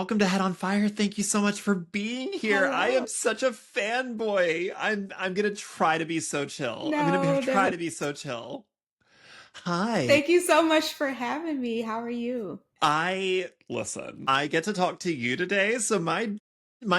welcome to Head on Fire. Thank you so much for being here. I am Hello. such a fanboy. I'm gonna try to be so chill. No, Try no. to be so chill. Hi. Thank you so much for having me. How are you? I listen. I get to talk to you today, so my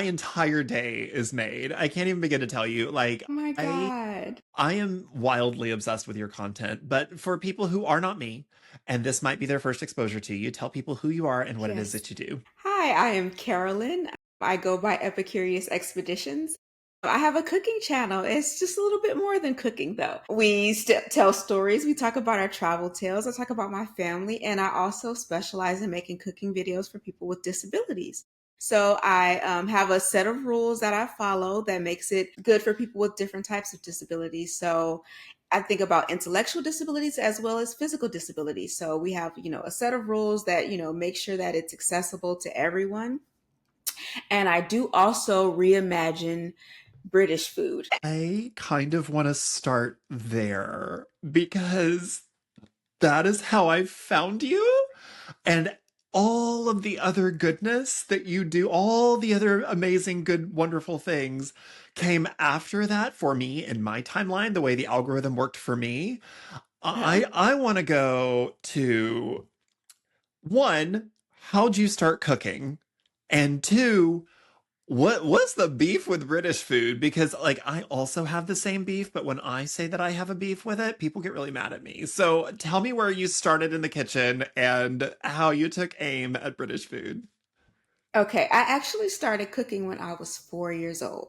entire day is made. I can't even begin to tell you. Oh my I God. I am wildly obsessed with your content, but for people who are not me, and this might be their first exposure to you, tell people who you are and what it is Yes. that you do. Hi, I am Carolyn. I go by Epicurious Expeditions. I have a cooking channel. It's just a little bit more than cooking, though. We tell stories. We talk about our travel tales. I talk about my family, and I also specialize in making cooking videos for people with disabilities. So I have a set of rules that I follow that makes it good for people with different types of disabilities. So I think about intellectual disabilities as well as physical disabilities. So we have, a set of rules that, make sure that it's accessible to everyone. And I do also reimagine British food. I kind of want to start there because that is how I found you. And all of the other goodness that you do, all the other amazing, good, wonderful things came after that for me in my timeline, the way the algorithm worked for me. Uh-huh. I want to go to one, how'd you start cooking? And two, what was the beef with British food? Because like I also have the same beef, but when I say that I have a beef with it, people get really mad at me. So tell me where you started in the kitchen and how you took aim at British food. Okay, I actually started cooking when I was 4 years old.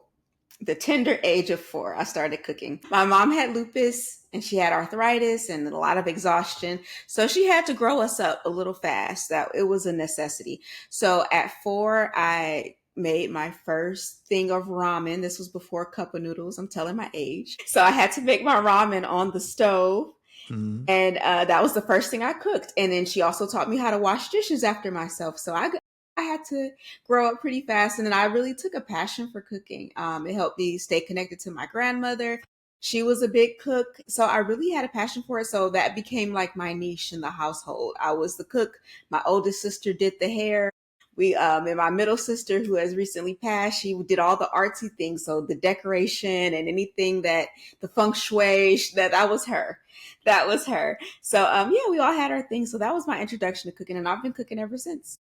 The tender age of 4, I started cooking. My mom had lupus and she had arthritis and a lot of exhaustion. So she had to grow us up a little fast. That it was a necessity. So at 4, I made my first thing of ramen. This was before cup of noodles. I'm telling my age. So I had to make my ramen on the stove. Mm. And that was the first thing I cooked. And then she also taught me how to wash dishes after myself. So I had to grow up pretty fast. And then I really took a passion for cooking. It helped me stay connected to my grandmother. She was a big cook. So I really had a passion for it. So that became like my niche in the household. I was the cook. My oldest sister did the hair. And my middle sister, who has recently passed, she did all the artsy things. So the decoration and anything that the feng shui, that was her. That was her. So yeah, we all had our things. So that was my introduction to cooking, and I've been cooking ever since.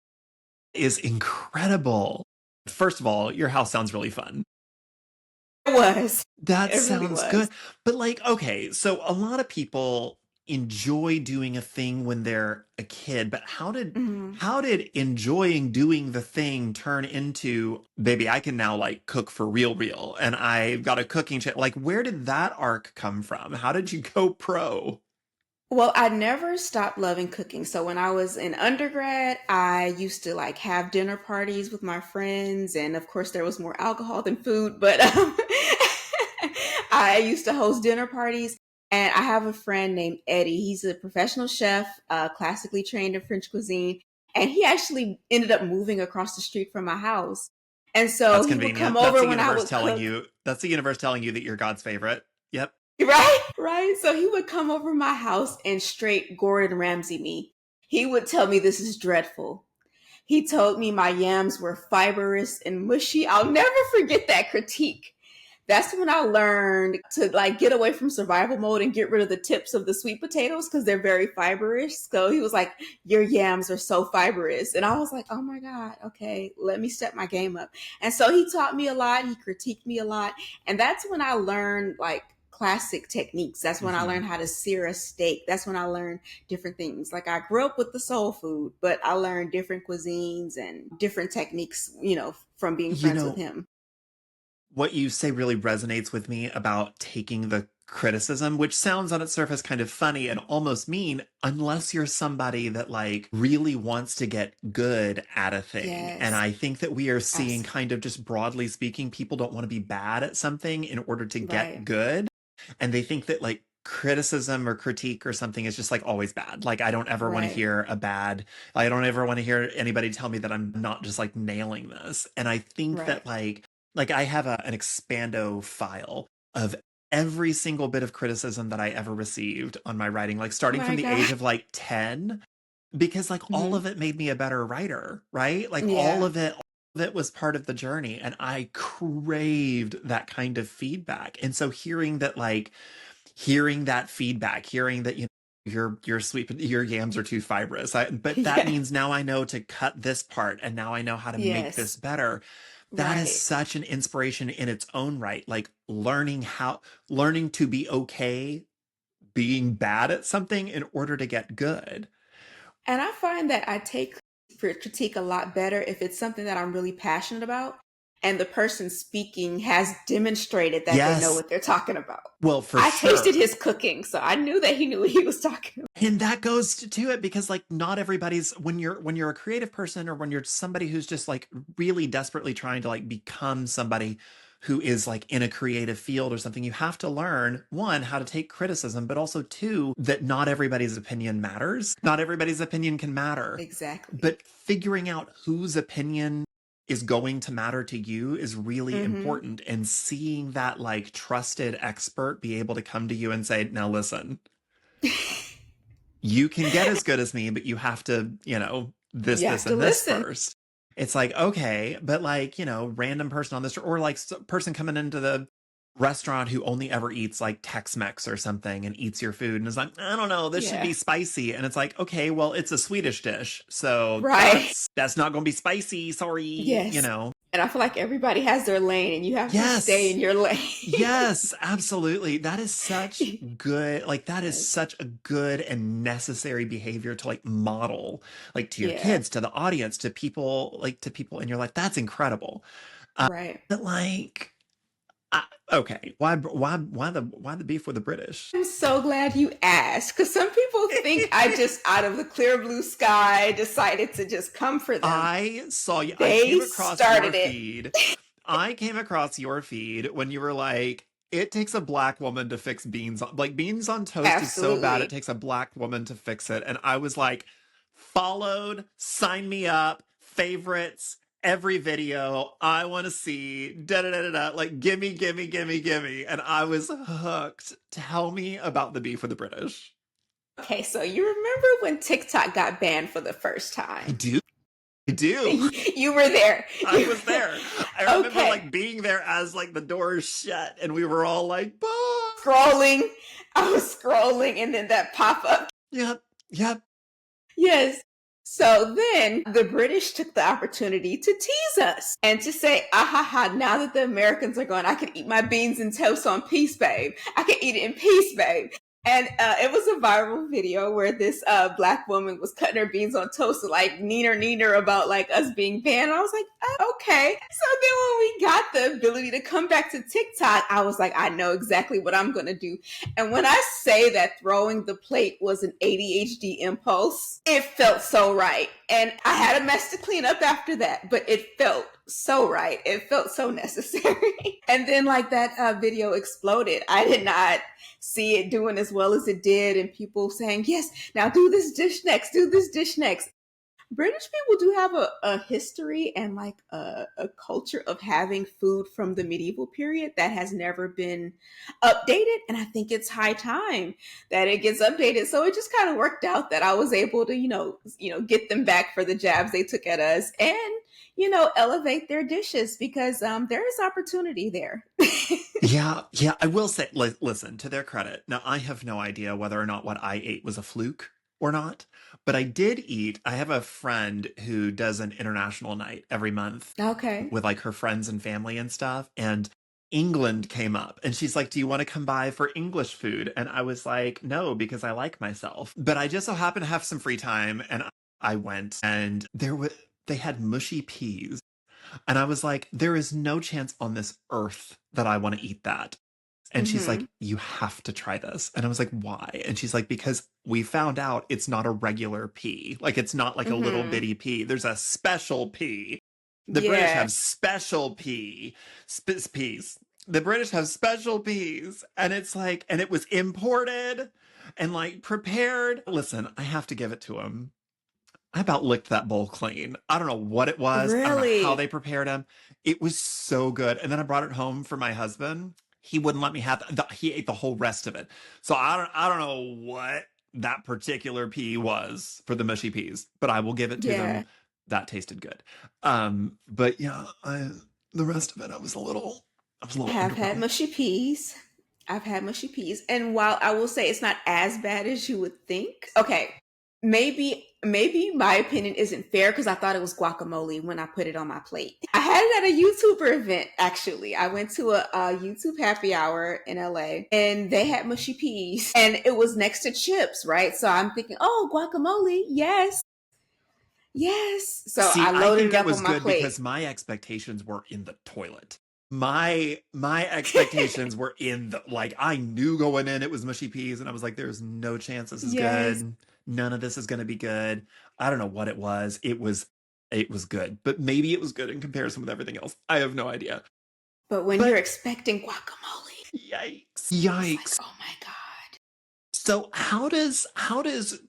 Is incredible. First of all, your house sounds really fun. It was. That It really sounds was. good. But like, okay, so a lot of people enjoy doing a thing when they're a kid, but Mhm. how did enjoying doing the thing turn into, baby, I can now like cook for real and I've got a cooking channel. Like, where did that arc come from? How did you go pro? Well, I never stopped loving cooking. So when I was in undergrad, I used to like have dinner parties with my friends, and of course there was more alcohol than food, but I used to host dinner parties. And I have a friend named Eddie. He's a professional chef, classically trained in French cuisine, and he actually ended up moving across the street from my house. And so That's he would come convenient. That's over the when I universe would telling cook. you, that's the universe telling you that you're God's favorite. Yep. Right, right. So he would come over my house and straight Gordon Ramsay me. He would tell me this is dreadful. He told me my yams were fibrous and mushy. I'll never forget that critique. That's when I learned to like get away from survival mode and get rid of the tips of the sweet potatoes because they're very fibrous. So he was like, "Your yams are so fibrous," and I was like, "Oh my god, okay, let me step my game up." And so he taught me a lot. He critiqued me a lot, and that's when I learned like classic techniques. That's when I Hmm. learned how to sear a steak. That's when I learned different things. Like I grew up with the soul food, but I learned different cuisines and different techniques, from being You friends with know, him. what you say really resonates with me about taking the criticism, which sounds on its surface kind of funny and almost mean, unless you're somebody that like really wants to get good at a thing. And Yes, I think that we are seeing absolutely. kind of just broadly speaking, people don't want to be bad at something in order to get Right, good. And they think that like criticism or critique or something is just like always bad. Like I don't ever want to right, hear a bad, I don't ever want to hear anybody tell me that I'm not just like nailing this. And I think right. that like I have an expando file of every single bit of criticism that I ever received on my writing, like Oh starting from my the God. age of like 10. because like all Hmm. of it made me a better writer, right? Like Yeah. all of it was part of the journey, and I craved that kind of feedback. And so hearing that feedback, hearing that your sweet your yams are too fibrous. But that Yeah. means now I know to cut this part, and now I know how to make this Yes. better. That is Right. such an inspiration in its own right. Like learning to be okay being bad at something in order to get good. And I find that I take critique a lot better if it's something that I'm really passionate about and the person speaking has demonstrated that they know Yes. what they're talking about. Well, for I tasted sure. his cooking, so I knew that he knew what he was talking about. And that goes to it because like not everybody's when you're a creative person or when you're somebody who's just like really desperately trying to like become somebody who is like in a creative field or something, you have to learn one how to take criticism, but also two that not everybody's opinion matters. Not everybody's opinion can matter. Exactly. But figuring out whose opinion is going to matter to you is really Hmm. important, and seeing that like trusted expert be able to come to you and say, "Now listen, you can get as good as me, but you have to, You this, have to and this listen. first." It's like, okay, but like, random person on this, or like person coming into the restaurant who only ever eats like Tex-Mex or something and eats your food and is like, I don't know, this should Yeah. be spicy. And it's like, okay, well, it's a Swedish dish. So Right. that's not going to be spicy. Yes. Sorry. And I feel like everybody has their lane and you have to stay Yes. in your lane. Yes, absolutely. That is such good, like that is Yes. such a good and necessary behavior to like model, like to your Yeah. kids, to the audience, to people, like to people in your life. That's incredible. Right. But like, okay, why the beef with the British? I'm so glad you asked because some people think I just out of the clear blue sky decided to just come for them. I saw you. I They came across your started it. feed. I came across your feed when you were like, it takes a black woman to fix beans. Like, beans on toast is so bad, it Absolutely. takes a black woman to fix it. And I was like, followed, sign me up, favorites, every video. I want to see, da da da da da. Like, gimme, gimme, gimme, gimme. And I was hooked. Tell me about the beef with the British. Okay, so you remember when TikTok got banned for the first I time? do. I do. You were there. I was there. I remember Okay. like being there as like the doors shut and we were all like, bah! Scrolling. I was scrolling and then that pop up. Yep, yep. Yes. So then the British took the opportunity to tease us and to say, ah ha ha, now that the Americans are gone, I can eat my beans and toast on peace, babe. I can eat it in peace, babe. And it was a viral video where this black woman was cutting her beans on toast, like neener about like us being banned. I was like, oh, okay. So then when we got the ability to come back to TikTok, I was like, I know exactly what I'm going to do. And when I say that throwing the plate was an ADHD impulse, it felt so right. And I had a mess to clean up after that, but it felt so right. It felt so necessary. And then, like, that video exploded. I did not see it doing as well as it did, and people saying, yes, now do this dish next, do this dish next. British people do have a history and like a culture of having food from the medieval period that has never been updated. And I think it's high time that it gets updated. So it just kind of worked out that I was able to, get them back for the jabs they took at us and, elevate their dishes because there is opportunity there. Yeah, yeah. I will say, listen, to their credit. Now, I have no idea whether or not what I ate was a fluke or not, but I did eat. I have a friend who does an international night every month Okay. with like her friends and family and stuff. And England came up and she's like, do you want to come by for English food? And I was like, no, because I like myself. But I just so happened to have some free time and I went and they had mushy peas. And I was like, there is no chance on this earth that I want to eat that. And she's like, Mm-hmm. you have to try this. And I was like, why? And she's like, because we found out it's not a regular pea. Like, it's not like a little Mm-hmm. bitty pea. There's a special pea. The British Yeah. have special peas. The British have special peas. And it's like, and it was imported and like prepared. Listen, I have to give it to them. I about licked that bowl clean. I don't know what it was. I don't know how Really? they prepared them. It was so good. And then I brought it home for my husband. He wouldn't let me have he ate the whole rest of it. So I don't know what that particular pea was for the mushy peas, but I will give it to them. Yeah. That tasted good. But yeah, the rest of it, I was a I little have had underwhelmed. mushy peas. I've had mushy peas. And while I will say it's not as bad as you would think, okay, maybe my opinion isn't fair because I thought it was guacamole when I put it on my plate. I had it at a YouTuber event, actually. I went to a YouTube happy hour in LA and they had mushy peas and it was next to chips, right? So I'm thinking, oh, guacamole, yes, yes. So See, I I loaded think it it up was on my good plate. because my expectations were in the toilet. My expectations were in the like I knew going in it was mushy peas and I was like there's no chance this is Yes. good. None of this is going to be good. I don't know what it was. It was good, but maybe it was good in comparison with everything else. I have no idea. But when you're But expecting guacamole, yikes. it's like, Yikes. oh my God. So how does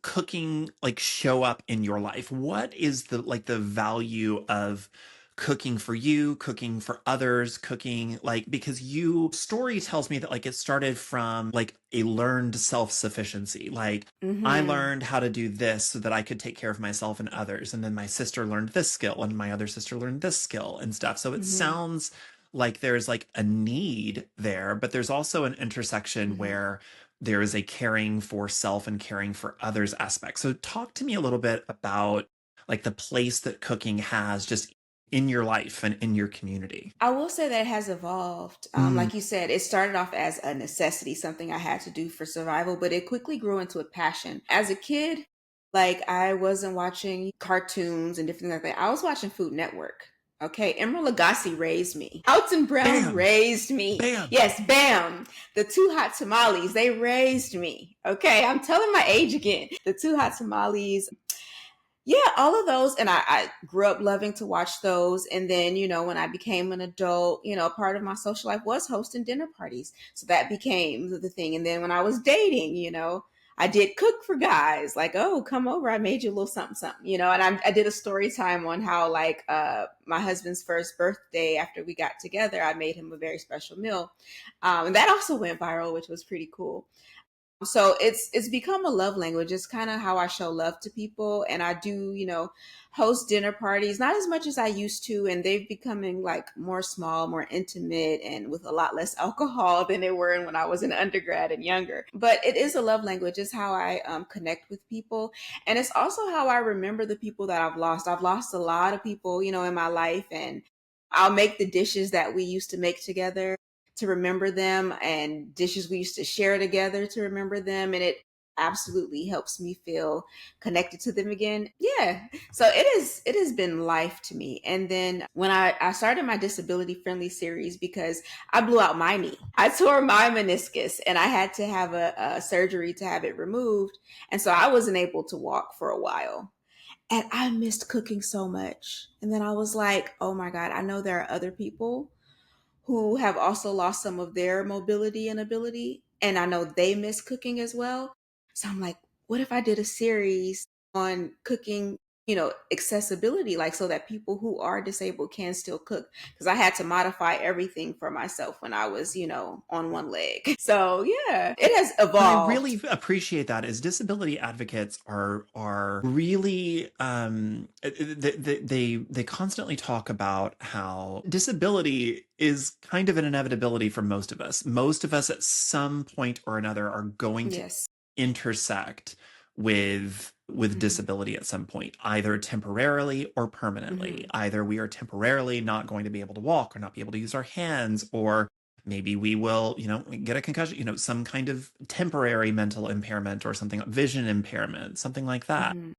cooking like show up in your life? What is the value of cooking for you, cooking for others, cooking like because you story tells me that like it started from like a learned self-sufficiency. Like I Mm-hmm. learned how to do this so that I could take care of myself and others. And then my sister learned this skill and my other sister learned this skill and stuff. So it Mm-hmm. sounds like there's like a need there, but there's also an intersection Mm-hmm. where there is a caring for self and caring for others aspect. So talk to me a little bit about like the place that cooking has just in your life and in your community. I will say that it has evolved. Mm, Like you said, it started off as a necessity, something I had to do for survival, but it quickly grew into a passion. As a kid, like I wasn't watching cartoons and different things like that. I was watching Food Network. Okay, Emeril Lagasse raised me. Alton Brown bam, raised me. bam. Yes, bam. The Two Hot Tamales, they raised me. Okay, I'm telling my age again. The Two Hot Tamales, yeah, all of those. And I grew up loving to watch those. And then, when I became an adult, part of my social life was hosting dinner parties. So that became the thing. And then when I was dating, I did cook for guys, like, oh, come over. I made you a little something, something, and I did a story time on how, like, my husband's first birthday after we got together, I made him a very special meal. And that also went viral, which was pretty cool. So it's become a love language. It's kind of how I show love to people, and I do host dinner parties, not as much as I used to, and they've becoming like more small, more intimate, and with a lot less alcohol than they were when I was an undergrad and younger. But it is a love language. It's how I connect with people, and it's also how I remember the people that I've lost. I've lost a lot of people, in my life, and I'll make the dishes that we used to make together to remember them, and dishes we used to share together to remember them, and it absolutely helps me feel connected to them again. Yeah. So it has been life to me. And then when I started my disability friendly series, because I blew out my knee. I tore my meniscus and I had to have a surgery to have it removed. And so I wasn't able to walk for a while. And I missed cooking so much. And then I was like, oh my God, I know there are other people who have also lost some of their mobility and ability. And I know they miss cooking as well. So I'm like, what if I did a series on cooking, accessibility, like so that people who are disabled can still cook? Because I had to modify everything for myself when I was, on one leg. So yeah, it has What I evolved. really appreciate that is disability advocates are really they constantly talk about how disability is kind of an inevitability for most of us. Most of us at some point or another are going to Yes. intersect with Hmm. disability at some point, either temporarily or permanently. Hmm. Either we are temporarily not going to be able to walk or not be able to use our hands, or maybe we will, get a concussion, some kind of temporary mental impairment or something, vision impairment, something like that. Hmm.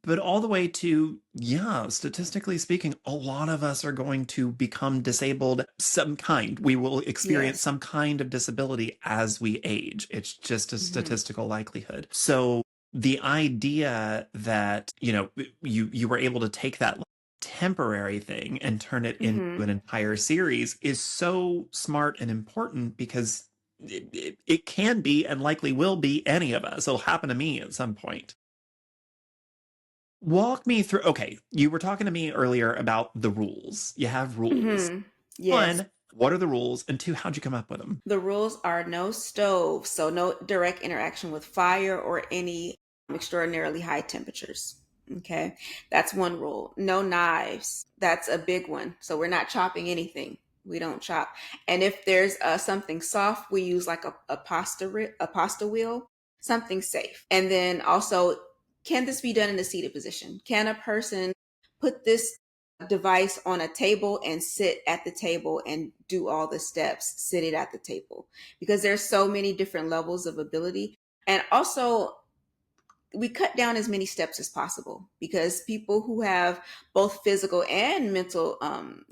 But all the way to, yeah, statistically speaking, a lot of us are going to become disabled some kind. We will experience Yes. some kind of disability as we age. It's just a Hmm. statistical likelihood. So the idea that, you were able to take that temporary thing and turn it into Hmm. an entire series is so smart and important because it can be and likely will be any of us. It'll happen to me at some point. Walk me through. Okay, you were talking to me earlier about the rules. You have rules. Hmm. Yes. One, What are the rules? And two, how'd you come up with them? The rules are no stove, so no direct interaction with fire or any extraordinarily high temperatures. Okay, that's one rule. No knives. That's a big one. So we're not chopping anything. We don't chop. And if there's something soft, we use like a pasta wheel, something safe. And then also, can this be done in a seated position? Can a person put this device on a table and sit at the table and do all the steps seated at the table? Because there's so many different levels of ability. And also, we cut down as many steps as possible because people who have both physical and mental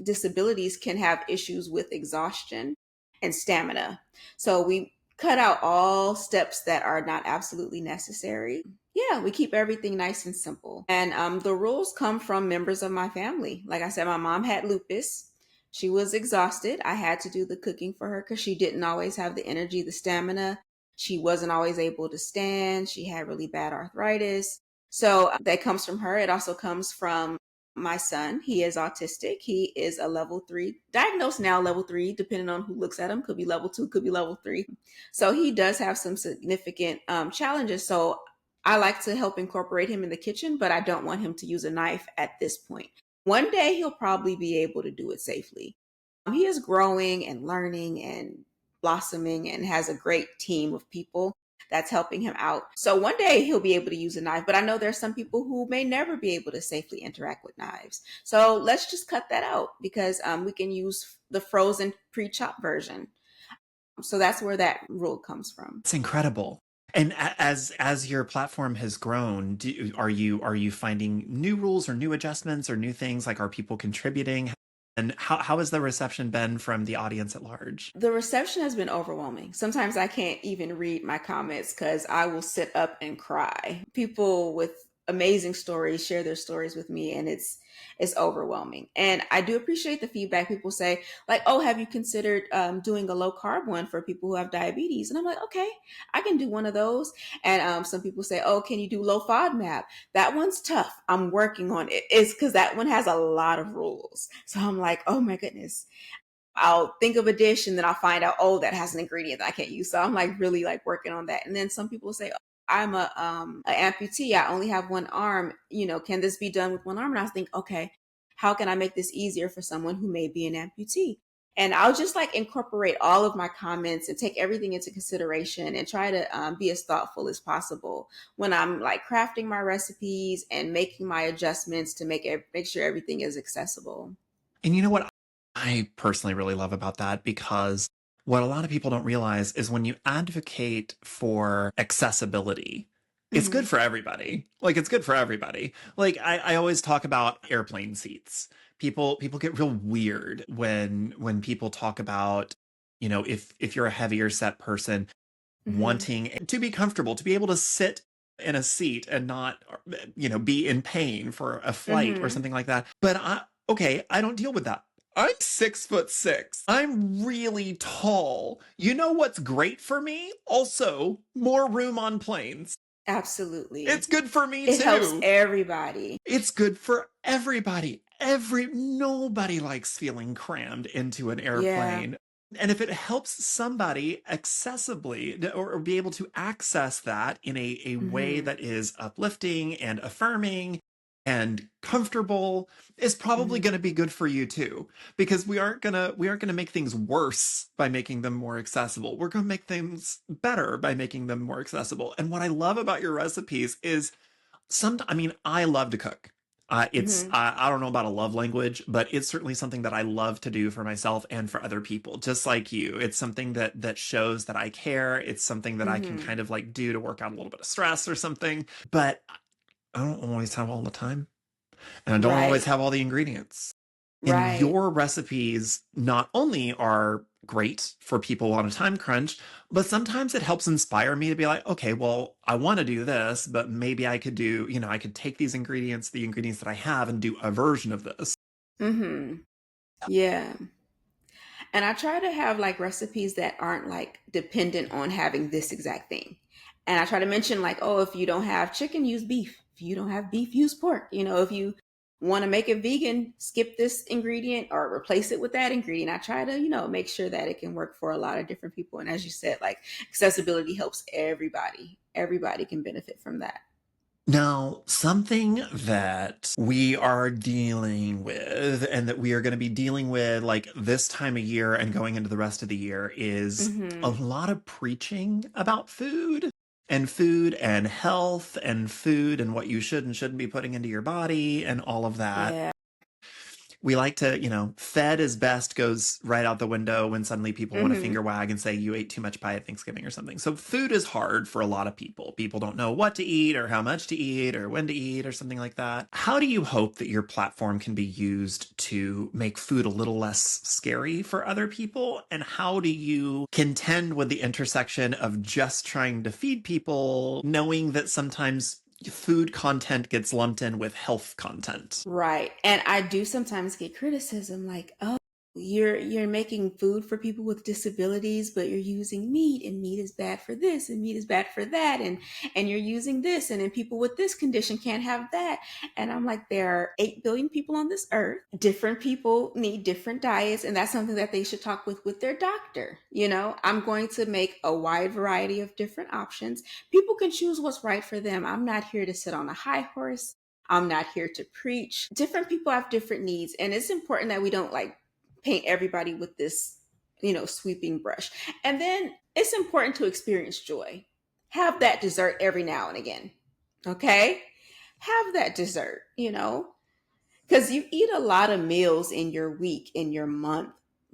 disabilities can have issues with exhaustion and stamina. So we cut out all steps that are not absolutely necessary. Yeah, we keep everything nice and simple. And the rules come from members of my family. Like I said, my mom had lupus. She was exhausted. I had to do the cooking for her because she didn't always have the energy, the stamina. She wasn't always able to stand. She had really bad arthritis. So that comes from her. It also comes from my son. He is autistic. He is a level 3, diagnosed now level 3, depending on who looks at him. Could be level 2, could be level 3. So he does have some significant challenges. So I like to help incorporate him in the kitchen, but I don't want him to use a knife at this point. One day he'll probably be able to do it safely. He is growing and learning and blossoming and has a great team of people that's helping him out. So one day he'll be able to use a knife, but I know there's some people who may never be able to safely interact with knives. So let's just cut that out because we can use the frozen pre-chopped version. So that's where that rule comes from. It's incredible. And as your platform has grown, are you finding new rules or new adjustments or new things? Like, are people contributing? And how has the reception been from the audience at large? The reception has been overwhelming. Sometimes I can't even read my comments because I will sit up and cry. People with amazing stories share their stories with me, and it's overwhelming. And I do appreciate the feedback. People say like, "Oh, have you considered doing a low carb one for people who have diabetes?" And I'm like, "Okay, I can do one of those." And some people say, "Oh, can you do low FODMAP?" That one's tough. I'm working on it. It's because that one has a lot of rules. So I'm like, "Oh my goodness." I'll think of a dish and then I'll find out, oh, that has an ingredient that I can't use. So I'm like really like working on that. And then some people say, oh, I'm a amputee. I only have one arm. Can this be done with one arm? And I was thinking, okay, how can I make this easier for someone who may be an amputee? And I'll just like incorporate all of my comments and take everything into consideration and try to be as thoughtful as possible when I'm like crafting my recipes and making my adjustments to make sure everything is accessible. And you know what I personally really love about that, because what a lot of people don't realize is when you advocate for accessibility, it's good Hmm. for everybody. Like, it's good for everybody. Like, I always talk about airplane seats. People get real weird when people talk about, if you're a heavier set person Hmm. wanting to be comfortable, to be able to sit in a seat and not, be in pain for a flight or Hmm. something like that. But okay, I don't deal with that. I'm 6'6". I'm really tall. You know what's great for me? Also, more room on planes. It's Absolutely. good for me It helps too. everybody. It's good for everybody. Nobody likes feeling crammed into an Yeah. airplane. And if it helps somebody accessibly or be able to access that in a way Hmm. that is uplifting and affirming and comfortable, is probably Hmm. going to be good for you too, because we aren't going to make things worse by making them more accessible. We're going to make things better by making them more accessible. And what I love about your recipes is, I mean, I love to cook. It's Hmm. I don't know about a love language, but it's certainly something that I love to do for myself and for other people, just like you. It's something that shows that I care. It's something that I can Hmm. kind of like do to work out a little bit of stress or something. But I don't always have all the time, and I don't always Right. have all the ingredients. And Right. your recipes not only are great for people on a time crunch, but sometimes it helps inspire me to be like, okay, well, I want to do this, but maybe I could I could take the ingredients that I have, and do a version of this. Hmm. Yeah. And I try to have like recipes that aren't like dependent on having this exact thing. And I try to mention like, oh, if you don't have chicken, use beef. If you don't have beef, use pork. If you Want to make it vegan, skip this ingredient or replace it with that ingredient. I try to, make sure that it can work for a lot of different people. And as you said, like accessibility helps everybody. Everybody can benefit from that. Now, something that we are dealing with and that we are going to be dealing with like this time of year and going into the rest of the year is a Hmm. lot of preaching about food and health and food and what you should and shouldn't be putting into your body and all of that. Yeah. We like to, fed is best goes right out the window when suddenly people want to Hmm. finger wag and say you ate too much pie at Thanksgiving or something. So food is hard for a lot of people. People don't know what to eat or how much to eat or when to eat or something like that. How do you hope that your platform can be used to make food a little less scary for other people? And how do you contend with the intersection of just trying to feed people, knowing that sometimes food content gets lumped in with health content? Right. And I do sometimes get criticism like, "Oh, you're making food for people with disabilities, but you're using meat and meat is bad for this and meat is bad for that and you're using this and then people with this condition can't have that." And I'm like, there are 8 billion people on this earth. Different people need different diets and that's something that they should talk with their doctor. I'm going to make a wide variety of different options. People can choose what's right for them. I'm not here to sit on a high horse. I'm not here to preach. Different people have different needs, and it's important that we don't like paint everybody with this, sweeping brush. And then it's important to experience joy. Have that dessert every now and again. Okay? Have that dessert. Because you eat a lot of meals in your week, in your month.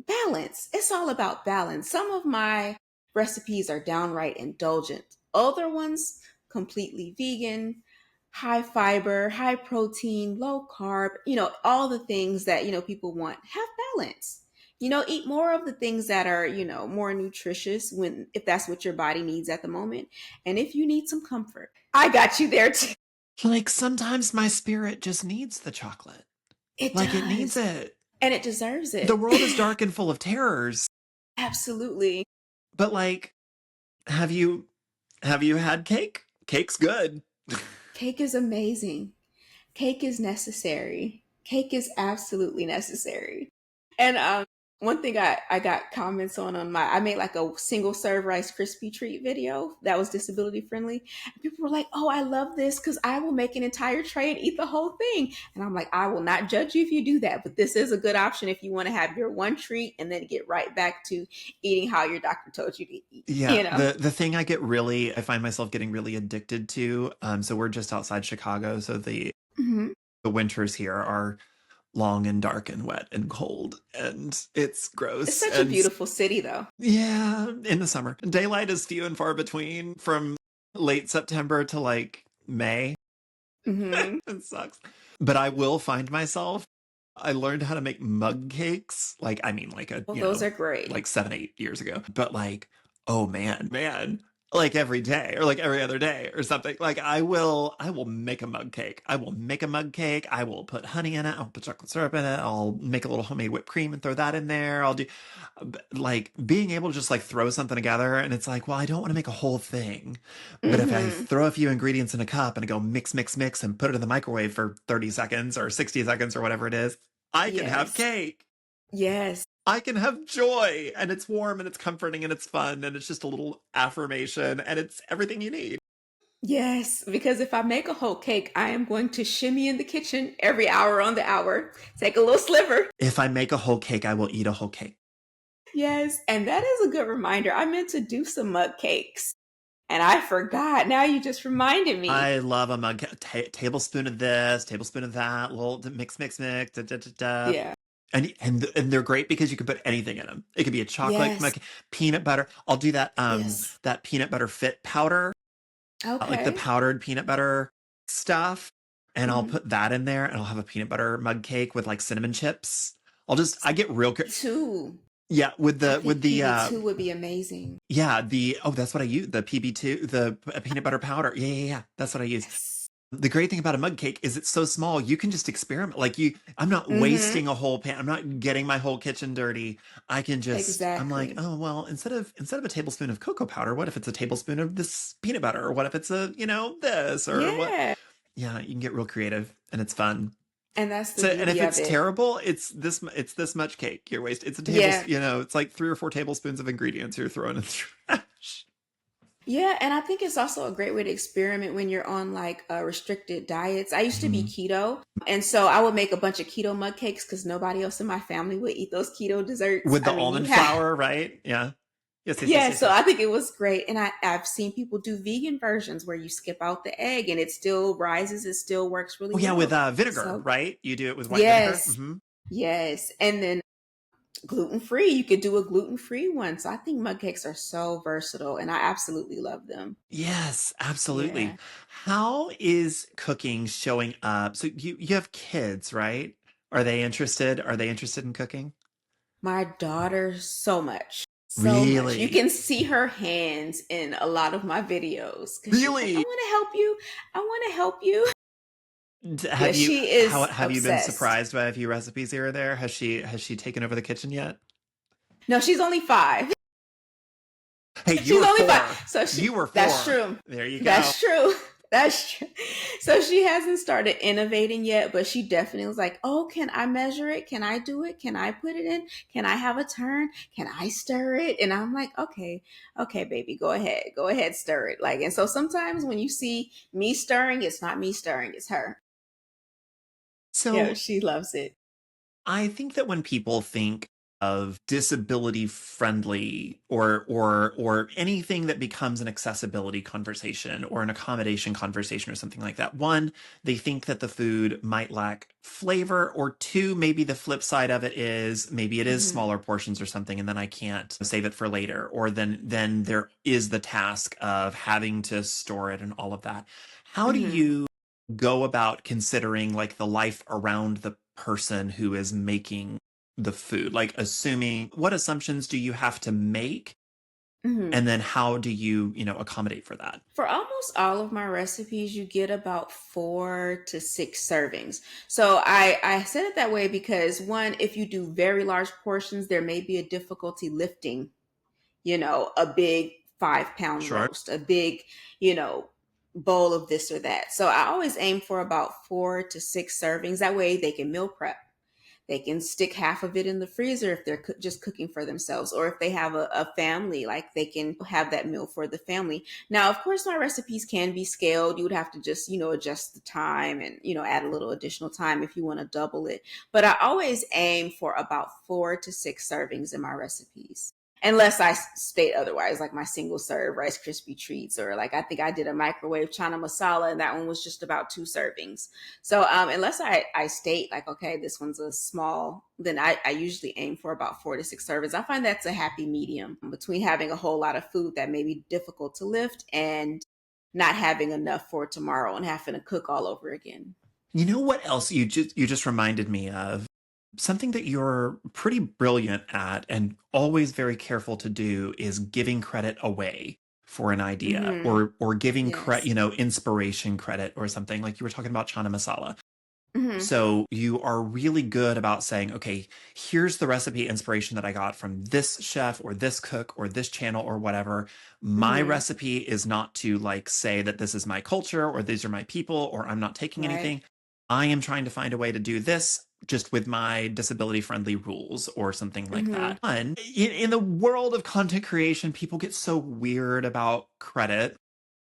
Balance. It's all about balance. Some of my recipes are downright indulgent, other ones completely vegan, high fiber, high protein, low carb, all the things that, people want. Have balance. Eat more of the things that are, more nutritious when if that's what your body needs at the moment. And if you need some comfort, I got you there too. Like sometimes my spirit just needs the chocolate. It Like it needs does. it. And it deserves The it. world is dark and full of terrors, Absolutely. but like have you had cake? Cake's good. Cake is amazing. Cake is necessary. Cake is absolutely necessary. And one thing I got comments on my I made like a single serve Rice Krispie treat video that was disability friendly. And people were like, "Oh, I love this because I will make an entire tray and eat the whole thing." And I'm like, "I will not judge you if you do that, but this is a good option if you want to have your one treat and then get right back to eating how your doctor told you to eat." Yeah, You know? the thing I find myself getting really addicted to, so we're just outside Chicago, so Hmm. the winters here are long and dark and wet and cold, and it's It's gross. such a And beautiful city, though. yeah, in the summer. Daylight is few and far between from late September to like May. Hmm. It sucks. But I will find myself. I learned how to make mug cakes. Like, I mean, like Well, those are great. like 7, 8 years ago. But like, oh man, like every day or like every other day or something. Like, I will make a mug cake. I will make a mug cake. I will put honey in it. I'll put chocolate syrup in it. I'll make a little homemade whipped cream and throw that in there. I'll do like being able to just like throw something together and it's like, well, I don't want to make a whole thing. But if I Hmm. throw a few ingredients in a cup and I go mix, mix, mix and put it in the microwave for 30 seconds or 60 seconds or whatever it is, I can have Yes. cake. Yes. I can have joy and it's warm and it's comforting and it's fun and it's just a little affirmation and it's everything you need. Yes. Because if I make a whole cake, I am going to shimmy in the kitchen every hour on the hour, take a little sliver. If I make a whole cake, I will eat a whole cake. Yes. And that is a good reminder. I meant to do some mug cakes and I forgot. Now you just reminded me. I love a mug tablespoon of this, tablespoon of that, little mix, mix, mix, da, da, da, da. Yeah. And they're great because you can put anything in them. It could be a chocolate Yes. mug, peanut butter. I'll do that Yes. that peanut butter fit powder, like the Okay. powdered peanut butter stuff, and I'll Hmm. put that in there and I'll have a peanut butter mug cake with like cinnamon chips. I get real Two. yeah, I with think the PB2 would be amazing. yeah, the oh, that's what I use, the PB2, the peanut butter powder. Yeah, yeah, yeah. That's what I use. Yes. The great thing about a mug cake is it's so small, you can just experiment. Like I'm not Hmm. wasting a whole pan. I'm not getting my whole kitchen dirty. I'm like, Exactly. oh, well, instead of a tablespoon of cocoa powder, what if it's a tablespoon of this peanut butter? Or what if it's this or what? Yeah. Yeah, you can get real creative and it's fun. And that's the So, and if beauty of it's it. terrible, it's this much cake you're wasting. It's a table, Yeah. it's like 3 or 4 tablespoons of ingredients you're throwing in the trash. Yeah, and I think it's also a great way to experiment when you're on like restricted diets. I used to be Mhm. keto, and so I would make a bunch of keto mug cakes because nobody else in my family would eat those keto desserts. With I the mean, you almond have, flour, right? Yeah. Yes, yes, yes, yeah. yes, So yes. I think it was great, and I've seen people do vegan versions where you skip out the egg and it still rises. It still works Oh really yeah, with well. vinegar, So right? You do it with white vinegar. yes, Hmm. yes, and then gluten free. You could do a gluten free one. So I think mug cakes are so versatile, and I absolutely love them. Yes, absolutely. Yeah. How is cooking showing up? So you have kids, right? Are they interested? Are they interested in cooking? My daughter, so much, so much. You Really? can see her hands in a lot of my videos because she's like, I Really? want to help you. I want to help you. Yeah, Have you she how is have you been obsessed. surprised by a few recipes here or there? Has she taken over the kitchen yet? No, she's only 5. Hey, you She's were only 5. 4. So You were that's 4. true. There you go. That's true. That's true. So she hasn't started innovating yet, but she definitely was like, oh, can I measure it? Can I do it? Can I put it in? Can I have a turn? Can I stir it? And I'm like, okay, okay, baby, go ahead. Go ahead, stir it. Like, and so sometimes when you see me stirring, it's not me stirring, it's her. Yeah, So she loves it. I think that when people think of disability friendly or anything that becomes an accessibility conversation or an accommodation conversation or something like that, one, they think that the food might lack flavor, or two, maybe the flip side of it is maybe it is Hmm. smaller portions or something and then I can't save it for later, or then there is the task of having to store it and all of that. How do Hmm. you go about considering like the life around the person who is making the food? Like, assuming, what assumptions do you have to make? Hmm. And then how do you, accommodate for that? For almost all of my recipes, you get about 4 to 6 servings. So I said it that way because one, if you do very large portions, there may be a difficulty lifting, a big 5 pound Sure. roast, a big, you know, bowl of this or that. So I always aim for about 4 to 6 servings. That way they can meal prep. They can stick half of it in the freezer if they're just cooking for themselves, or if they have a family, like they can have that meal for the family. Now, of course, my recipes can be scaled. You would have to just, adjust the time and, add a little additional time if you want to double it. But I always aim for about 4 to 6 servings in my recipes. Unless I state otherwise, like my single serve Rice Krispie treats, or like I think I did a microwave chana masala, and that one was just about 2 servings. So unless I state like, okay, this one's a small, then I usually aim for about 4 to 6 servings. I find that's a happy medium between having a whole lot of food that may be difficult to lift and not having enough for tomorrow and having to cook all over again. You know what else you just reminded me of? Something that you're pretty brilliant at and always very careful to do is giving credit away for an idea, Mm-hmm. or giving credit, Yes. inspiration credit or something. Like you were talking about chana masala. Mm-hmm. So you are really good about saying, okay, here's the recipe inspiration that I got from this chef or this cook or this channel or whatever. My Mm-hmm. recipe is not to like say that this is my culture or these are my people or I'm not taking Right. anything. I am trying to find a way to do this just with my disability friendly rules or something like Mm-hmm. that. And in the world of content creation, people get so weird about credit.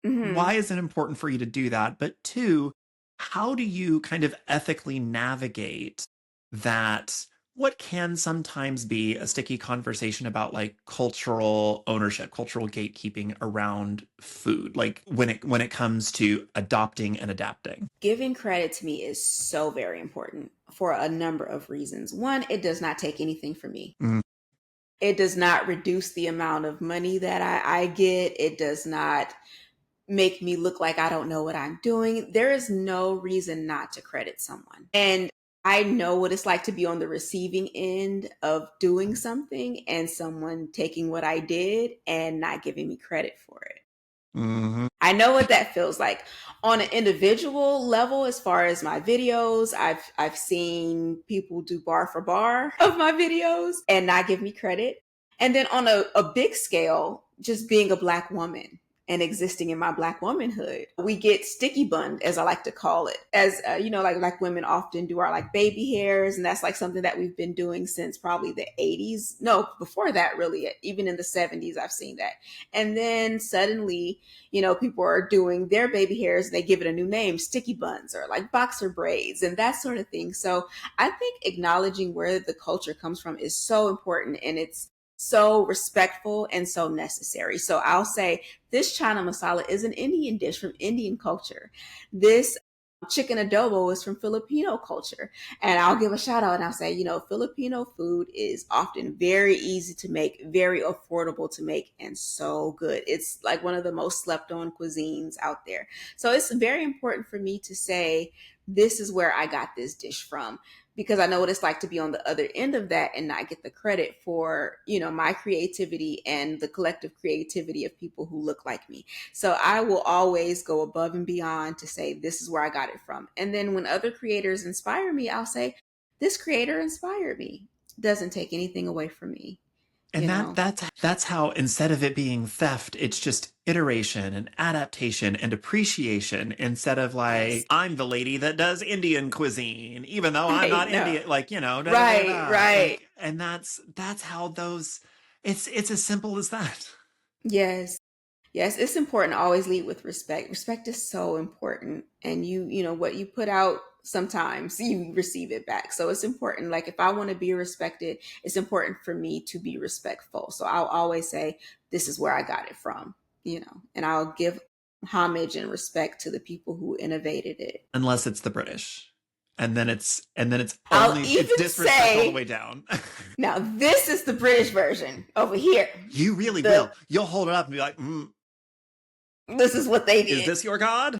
Mm-hmm. Why is it important for you to do that? But two, how do you kind of ethically navigate that? What can sometimes be a sticky conversation about like cultural ownership, cultural gatekeeping around food, like when it comes to adopting and adapting. Giving credit to me is so very important for a number of reasons. One, it does not take anything from me. Mm, It does not reduce the amount of money that I get. It does not make me look like I don't know what I'm doing. There is no reason not to credit someone. And I know what it's like to be on the receiving end of doing something and someone taking what I did and not giving me credit for it. mhm. I know what that feels like on an individual level. As far as my videos, I've seen people do bar for bar of my videos and not give me credit. And then on a big scale, just being a Black woman. and existing in my Black womanhood. We get sticky bunned, as I like to call it, as like Black women often do our like baby hairs, and that's like something that we've been doing since probably the 80s. No, before that, really, even in the 70s, I've seen that. And then suddenly, people are doing their baby hairs and they give it a new name, sticky buns or like boxer braids and that sort of thing. So I think acknowledging where the culture comes from is so important, and it's so respectful and so necessary. So I'll say this chana masala is an Indian dish from Indian culture. This chicken adobo is from Filipino culture. And I'll give a shout out and I'll say, Filipino food is often very easy to make, very affordable to make, and so good. It's like one of the most slept on cuisines out there. So it's very important for me to say, this is where I got this dish from, because I know what it's like to be on the other end of that and not get the credit for, my creativity and the collective creativity of people who look like me. So I will always go above and beyond to say, this is where I got it from. And then when other creators inspire me, I'll say, this creator inspired me. Doesn't take anything away from me, And you know? that's how, instead of it being theft, it's just iteration and adaptation and appreciation, instead of Yes. like, I'm the lady that does Indian cuisine, even though I'm Right. not No. Indian, like, da da da Right. da. Right. Like, and that's how those, it's as simple as that. Yes. Yes, it's important to always lead with respect. Respect is so important. And what you put out, sometimes you receive it back. So it's important. Like if I want to be respected, it's important for me to be respectful. So I'll always say, this is where I got it from, and I'll give homage and respect to the people who innovated it. Unless it's the British. And then it's I'll only, it's even disrespect all the say, way down. now this is the British version over here. You really The will. You'll hold it up and be like, This is what they is did. this your god?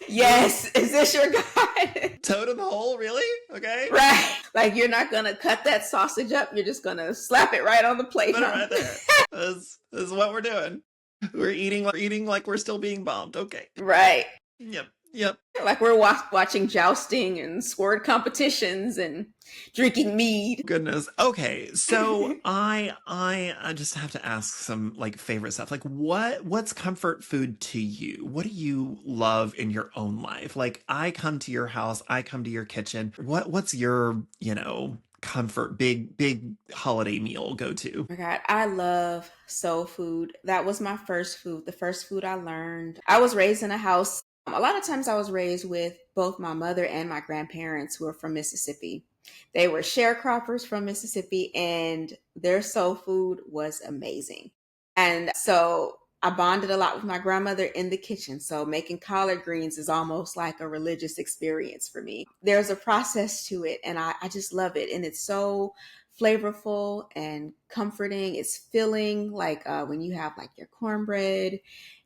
Yes, is this your God? Totem hole, really? Okay. Right. Like you're not gonna cut that sausage up. You're just gonna slap it right on the plate. Put it Huh? right there. This is what we're doing. We're eating like we're still being bombed. Okay. Right. Yep. Yep. Like we're watching jousting and sword competitions and drinking mead. Goodness. Okay. So I just have to ask some like favorite stuff. Like what's comfort food to you? What do you love in your own life? Like I come to your house, I come to your kitchen. What's your, comfort big holiday meal go to? Oh my God, I love soul food. That was my first food, the first food I learned. I was raised in a house. A lot of times I was raised with both my mother and my grandparents who are from Mississippi. They were sharecroppers from Mississippi, and their soul food was amazing. And so I bonded a lot with my grandmother in the kitchen. So making collard greens is almost like a religious experience for me. There's a process to it, and I just love it. And it's so flavorful and comforting. It's filling, like when you have like your cornbread,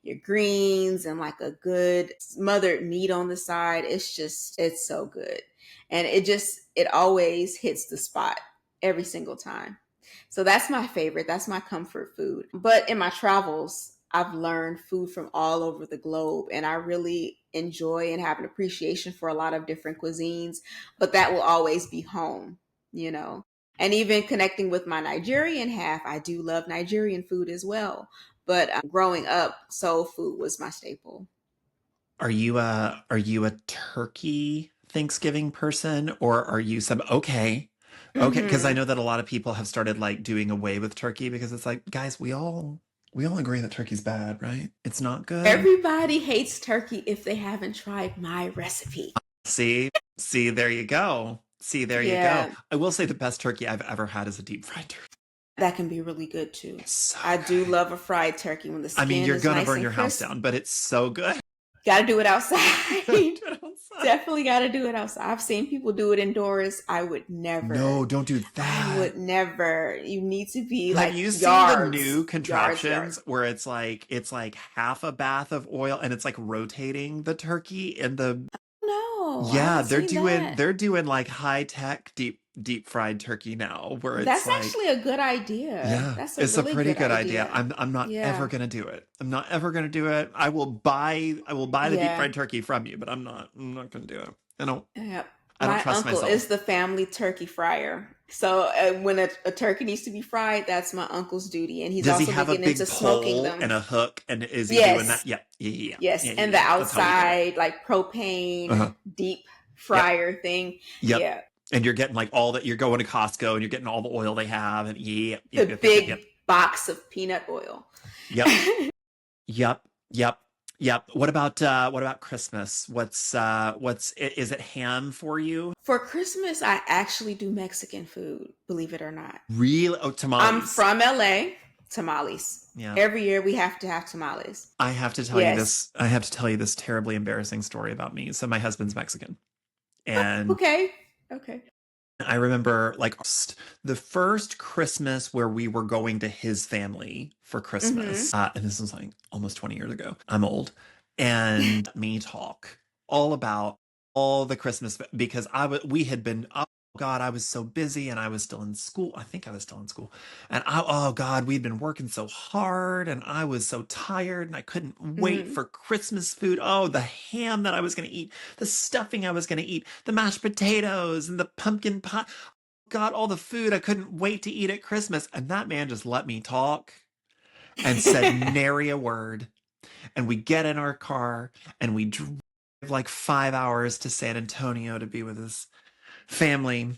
your greens, and like a good smothered meat on the side. It's so good. And it always hits the spot every single time. So that's my favorite. That's my comfort food. But in my travels, I've learned food from all over the globe, and I really enjoy and have an appreciation for a lot of different cuisines, but that will always be home, you know. And even connecting with my Nigerian half, I do love Nigerian food as well. But growing up, soul food was my staple. Are you a turkey Thanksgiving person, or are you some okay, because I Hmm. know that a lot of people have started like doing away with turkey because it's like, guys, we all agree that turkey's bad, right? It's not good. Everybody hates turkey if they haven't tried my recipe. See, see, there you go. See, there you go. Yeah, I will say the best turkey I've ever had is a deep fried turkey. that can be really good too. It's so I do good. love a fried turkey when the I mean, skin you're is gonna nice burn and your house crisp. down, but it's so good. Got to do it Do outside. it outside. Definitely got to do it outside. I've seen people do it indoors. I would never. No, don't do I that. would never. You need to be Have like you seen the new yards, yards, contraptions yards. where it's like half a bath of oil and it's like rotating the turkey in the No, I yeah, haven't they're seen doing that. they're doing like high tech deep fried turkey now where it's That's like actually a good idea. yeah, That's a it's a really pretty good good idea. idea. I'm not ever Yeah. gonna do it. I'm not ever gonna do it. I will buy the deep Yeah. fried turkey from you, but I'm not gonna do it. I don't Yeah. I don't My trust uncle is myself. the family turkey fryer. So when a turkey needs to be fried, that's my uncle's duty. And he's Does he also been have a getting big into smoking pole them. and a hook? And is he doing that? Yes, Yeah, yeah, yeah, yes. yeah, yeah, And yeah, the yeah. That's how we do it. outside, like propane, Uh-huh. deep Yep, fryer thing. yep. Yeah. And you're getting like all that. You're going to Costco and you're getting all the oil they have. And yep, The yep, yep, yep, yep, big yep, box of peanut oil. yep, yep, yep, yep. What about Christmas? Is it ham for you? For Christmas, I actually do Mexican food, believe it or not. Really? Oh, I'm tamales. from LA. Tamales. Yeah. Every year we have to have tamales. I have to tell you Yes. this. I have to tell you this terribly embarrassing story about me. So my husband's Mexican, and Okay. Okay. I remember like the first Christmas where we were going to his family for Mm-hmm. Christmas. And this was like almost 20 years ago. I'm old. And me talk all about all the Christmas because we had been, oh God, I was so busy and I was still in school. I think I was still in school. And oh God, we'd been working so hard and I was so tired and I couldn't wait Mm-hmm. for Christmas food. Oh, the ham that I was going to eat, the stuffing I was going to eat, the mashed potatoes and the pumpkin pie. God, all the food I couldn't wait to eat at Christmas. And that man just let me talk and said nary a word. And we get in our car and we drive like 5 hours to San Antonio to be with his family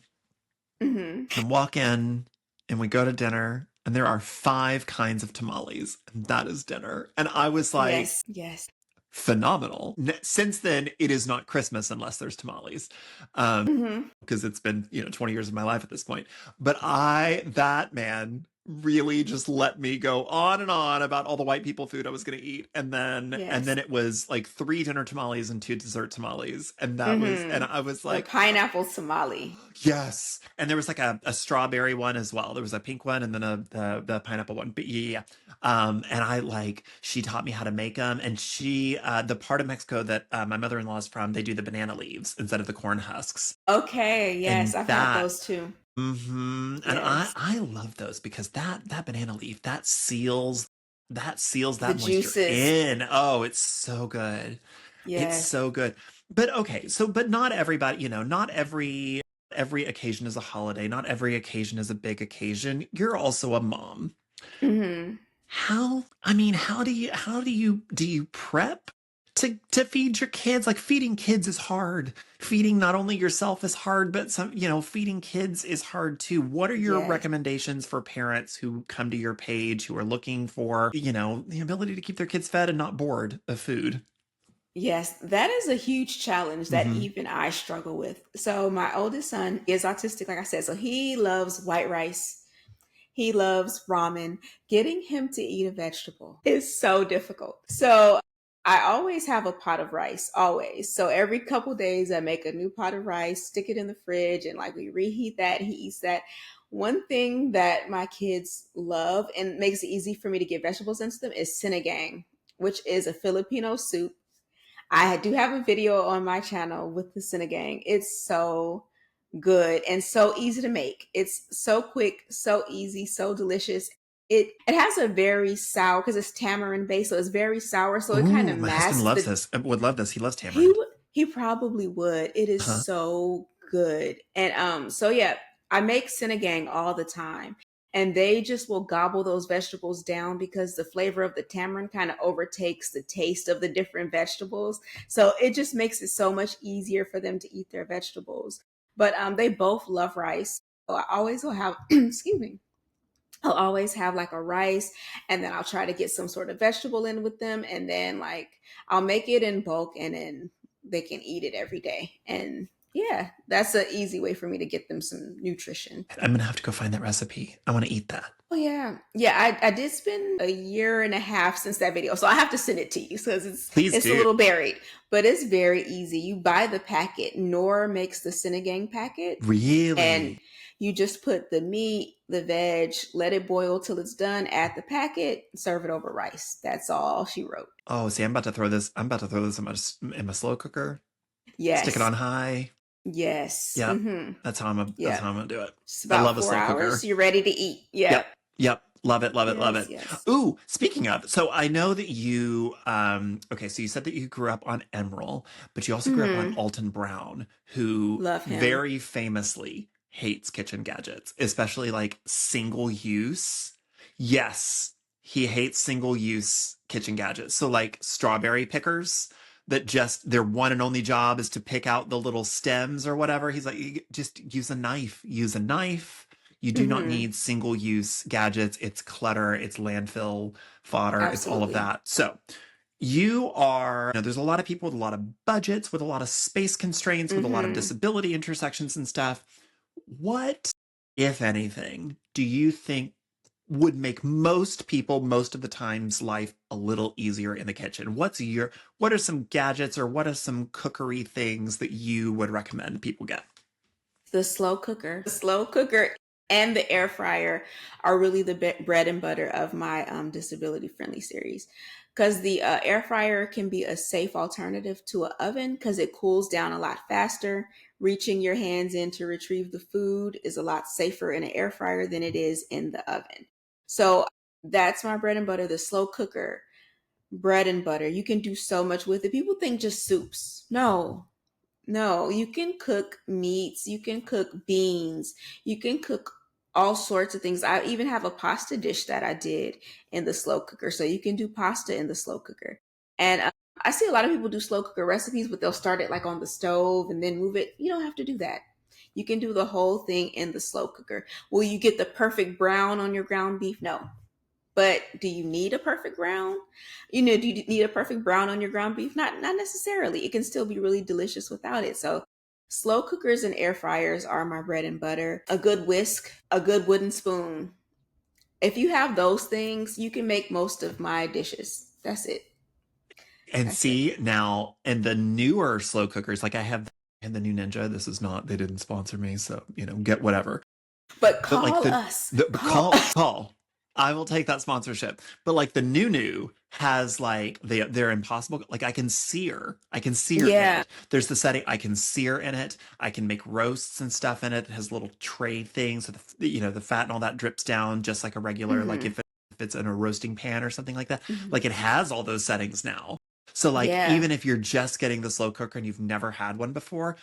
Mm-hmm. and walk in and we go to dinner and there are 5 kinds of tamales and that is dinner. And I was like, Yes. Yes. phenomenal. Since then, it is not Christmas unless there's tamales. Mm-hmm. Because it's been 20 years of my life at this point. But that man really just let me go on and on about all the white people food I was going to eat, and then Yes. it was like 3 dinner tamales and 2 dessert tamales, and Mm-hmm. I was The like, pineapple tamale. yes. And there was like a strawberry one as well. There was a pink one and then the pineapple one. But yeah, yeah. And I like she taught me how to make them. And the part of Mexico that my mother-in-law is from, they do the banana leaves instead of the corn husks. Okay. Yes. And I've had that those too. and I Yes. I love those because that banana leaf that seals The that moisture juices. in. Oh, it's so good. It's Yes. so good. But okay, but not everybody, not every occasion is a holiday. Not every occasion is a big occasion. You're also a mom. Mm-hmm. How do you prep to feed your kids? Like feeding kids is hard. Feeding not only yourself is hard, but feeding kids is hard too. What are your Yes. recommendations for parents who come to your page who are looking for, the ability to keep their kids fed and not bored of food? Yes, that is a huge challenge that Hmm. even I struggle with. So my oldest son is autistic, like I said. So he loves white rice. He loves ramen. Getting him to eat a vegetable is so difficult. So I always have a pot of rice, always. So every couple days, I make a new pot of rice, stick it in the fridge, and like we reheat that. He eats that. One thing that my kids love and makes it easy for me to get vegetables into them is sinigang, which is a Filipino soup. I do have a video on my channel with the sinigang. It's so good and so easy to make. It's so quick, so easy, so delicious. It has a very sour because it's tamarind based, so it's very sour. So it kind Ooh, of my husband masks loves the. this. Would love this. He loves He tamarind. would he probably would. It is Huh? so good. And so yeah, I make sinigang all the time. And they just will gobble those vegetables down because the flavor of the tamarind kind of overtakes the taste of the different vegetables. So it just makes it so much easier for them to eat their vegetables. But they both love rice. So I always will have excuse me. I'll always have like a rice and then I'll try to get some sort of vegetable in with them and then like I'll make it in bulk and then they can eat it every day. And yeah, that's an easy way for me to get them some nutrition. I'm gonna have to go find that recipe. I want to eat that. Oh yeah. Yeah, I did spend a year and a half since that video. So I have to send it to you because Please it's a do. little buried. But it's very easy. You buy the packet. Nor makes the Sinigang packet. And Really? you just put the meat, the veg, let it boil till it's done, add the packet, serve it over rice. That's all she wrote. Oh, see, I'm about to throw this in my slow cooker. Stick it Yes. on high. Yes. Yep. Mm-hmm. That's how I'm Yeah. gonna do it. It's I about love a four slow hours. cooker. You're ready to eat. Yeah. Yep. Yep. Love it, love it, love Yes, it. yes. Ooh, speaking of, so I know that you okay, so you said that you grew up on Emerald, but you also grew up on Hmm. Alton Brown, who Love him. very famously hates kitchen gadgets, especially like single use. Yes, he hates single use kitchen gadgets. So like strawberry pickers that just their one and only job is to pick out the little stems or whatever. He's like, just use a knife, use a knife. You do not Hmm. need single use gadgets. It's clutter, it's landfill fodder, it's all of Absolutely. that. So you are, there's a lot of people with a lot of budgets, with a lot of space constraints, with a lot of Hmm. disability intersections and stuff. What, if anything, do you think would make most people most of the time's life a little easier in the kitchen? What are some gadgets or what are some cookery things that you would recommend people get? The slow cooker, and the air fryer are really the bread and butter of my disability friendly series. Because the air fryer can be a safe alternative to an oven because it cools down a lot faster. Reaching your hands in to retrieve the food is a lot safer in an air fryer than it is in the oven. So that's my bread and butter, the slow cooker. Bread and butter. You can do so much with it. People think just soups. No, no, you can cook meats, you can cook beans, you can cook all sorts of things. I even have a pasta dish that I did in the slow cooker. So you can do pasta in the slow cooker. And I see a lot of people do slow cooker recipes, but they'll start it like on the stove and then move it. You don't have to do that. You can do the whole thing in the slow cooker. Will you get the perfect brown on your ground beef? No. But do you need a perfect brown? Do you need a perfect brown on your ground beef? Not necessarily. It can still be really delicious without it. So slow cookers and air fryers are my bread and butter. A good whisk, a good wooden spoon. If you have those things, you can make most of my dishes. That's it. And That's it. see now, and the newer slow cookers, like I have and the new Ninja. This is not, they didn't sponsor me, so get whatever. But But like call us. the Call call us. call, I will take that sponsorship. But like the new has like they're impossible. Like I can sear in Yeah. it. There's the setting I can sear in it. I can make roasts and stuff in it. It has little tray things, so the fat and all that drips down just like a regular, like Hmm. if it's in a roasting pan or something like that. Hmm. Like it has all those settings now. So like Yeah. even if you're just getting the slow cooker and you've never had one before,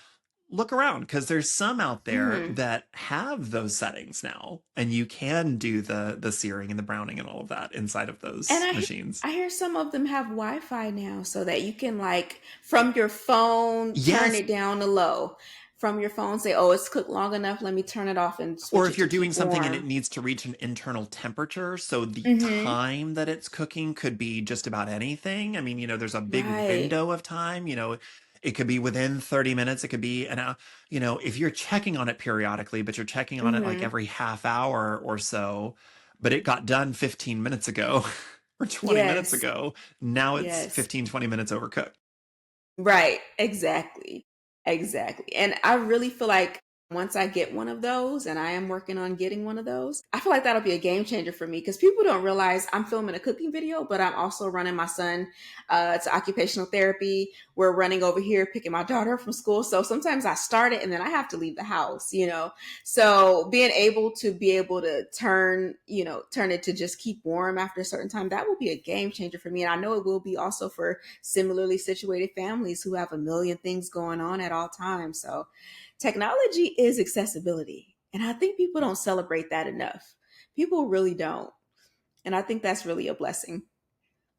look around because there's some out there Hmm. that have those settings now, and you can do the searing and the browning and all of that inside of And those machines. I hear some of them have Wi-Fi now so that you can like from your phone turn Yes, it down to low. From your phone say, "Oh, it's cooked long enough. Let me turn it off and or switch if it you're to doing keep something and it warm." needs to reach an internal temperature, so the Mhm. time that it's cooking could be just about anything. I mean, there's a big Right. window of time. It could be within 30 minutes, it could be an hour. If you're checking on it periodically, but you're checking on it like Mhm. every half hour or so, but it got done 15 minutes ago or 20 minutes Yes. ago, now it's Yes. 15, 20 minutes overcooked. Right, exactly. Exactly. And I really feel like once I get one of those, and I am working on getting one of those, I feel like that'll be a game changer for me because people don't realize I'm filming a cooking video, but I'm also running my son to occupational therapy. We're running over here picking my daughter up from school. So sometimes I start it and then I have to leave the house. So being able to turn it to just keep warm after a certain time, that will be a game changer for me. And I know it will be also for similarly situated families who have a million things going on at all times. So, technology is accessibility. And I think people don't celebrate that enough. People really don't. And I think that's really a blessing.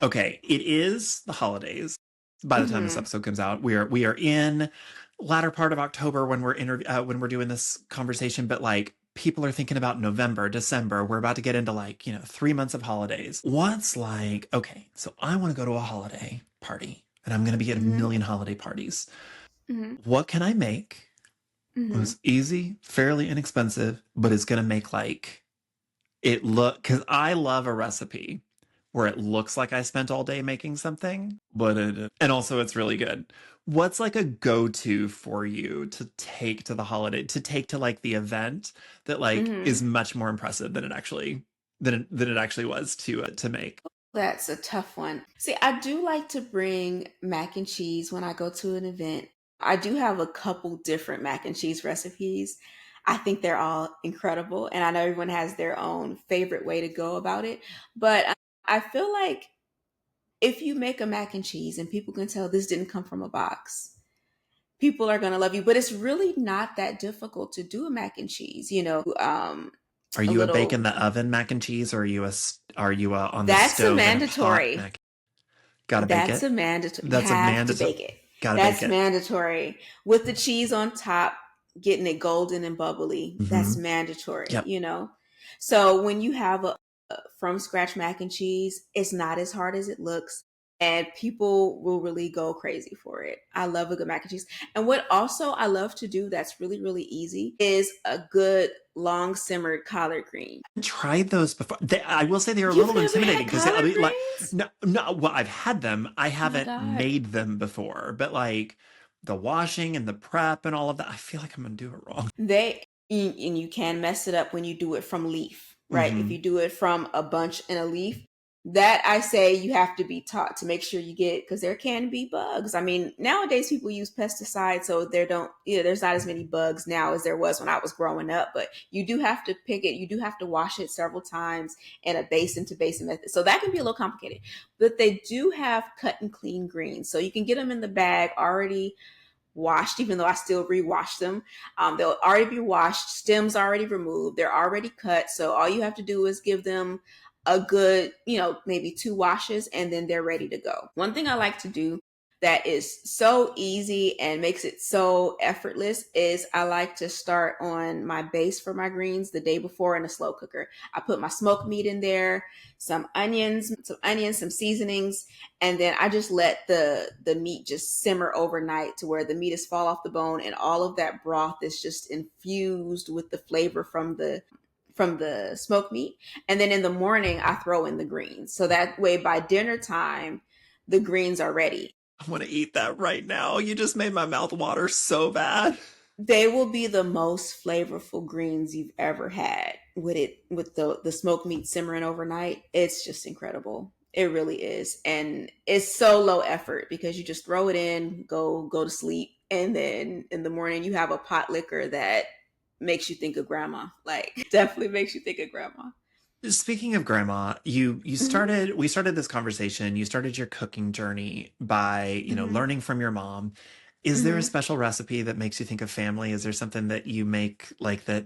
Okay, it is the holidays. By the time this Hmm. episode comes out, we are in latter part of October when when we're doing this conversation. But like people are thinking about November, December. We're about to get into like 3 months of holidays. What's like okay? So I want to go to a holiday party, and I'm going to be at a Hmm. million holiday parties. Hmm. What can I make? It Hmm. was easy, fairly inexpensive, but it's going to make like it look because I love a recipe where it looks like I spent all day making something, but and also it's really good. What's like a go-to for you to take to the holiday, to take to like the event that like is Hmm. much more impressive than it actually was to make? That's a tough one. See, I do like to bring mac and cheese when I go to an event. I do have a couple different mac and cheese recipes. I think they're all incredible, and I know everyone has their own favorite way to go about it. But I feel like if you make a mac and cheese and people can tell this didn't come from a box, people are going to love you. But it's really not that difficult to do a mac and cheese. Are A you a bake in little the oven mac and cheese, or are you a on the that's a stove in a pot mandatory. mac? Gotta bake That's it. a mandatory. You That's a have to mandatory. bake it. Gotta bake That's it. mandatory. With the cheese on top, getting it golden and bubbly, that's Mm-hmm. mandatory, Yep. So when you have a from scratch mac and cheese, it's not as hard as it looks. And people will really go crazy for it. I love a good mac and cheese. And what also I love to do that's really, really easy is a good long simmered collard green. Tried those before. I will say they are a You've little never intimidating had because I'll collard be like, greens? no, no. Well, I've had them. I Oh my haven't God. made them before, but like the washing and the prep and all of that, I feel like I'm gonna do it wrong. And you can mess it up when you do it from leaf, right? If Mm-hmm. you do it from a bunch in a leaf, that I say you have to be taught to make sure you get, because there can be bugs. I mean, nowadays people use pesticides, so there's not as many bugs now as there was when I was growing up. But you do have to pick it. You do have to wash it several times in a basin to basin method. So that can be a little complicated. But they do have cut and clean greens, so you can get them in the bag already washed, even though I still rewash them. They'll already be washed, stems already removed, they're already cut. So all you have to do is give them a good, maybe two washes, and then they're ready to go. One thing I like to do that is so easy and makes it so effortless is I like to start on my base for my greens the day before in a slow cooker. I put my smoked meat in there, some onions, some seasonings, and then I just let the meat just simmer overnight to where the meat is fall off the bone and all of that broth is just infused with the flavor from the smoked meat. And then in the morning I throw in the greens. So that way by dinner time the greens are ready. I want to eat that right now. You just made my mouth water so bad. They will be the most flavorful greens you've ever had with the smoked meat simmering overnight. It's just incredible. It really is. And it's so low effort because you just throw it in, go to sleep, and then in the morning you have a pot liquor that makes you think of grandma. Like definitely makes you think of grandma. Speaking of grandma, you Hmm. started we started this conversation. You started your cooking journey by, Hmm. learning from your mom. Is there a Hmm. special recipe that makes you think of family? Is there something that you make like that,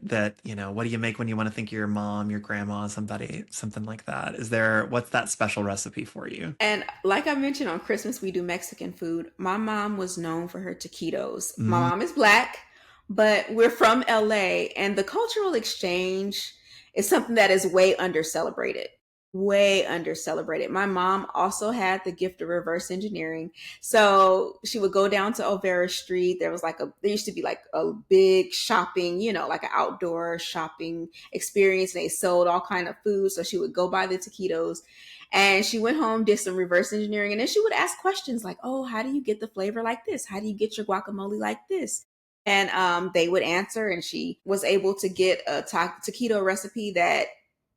what do you make when you want to think of your mom, your grandma, somebody, something like that? What's that special recipe for you? And like I mentioned, on Christmas, we do Mexican food. My mom was known for her taquitos. My Mm, mom is black, but we're from LA, and the cultural exchange is something that is way under celebrated. Way under celebrated. My mom also had the gift of reverse engineering. So she would go down to Olvera Street. There used to be like a big shopping, like an outdoor shopping experience. And they sold all kind of food. So she would go buy the taquitos and she went home, did some reverse engineering, and then she would ask questions like, "Oh, how do you get the flavor like this? How do you get your guacamole like this?" And they would answer, and she was able to get a taquito recipe that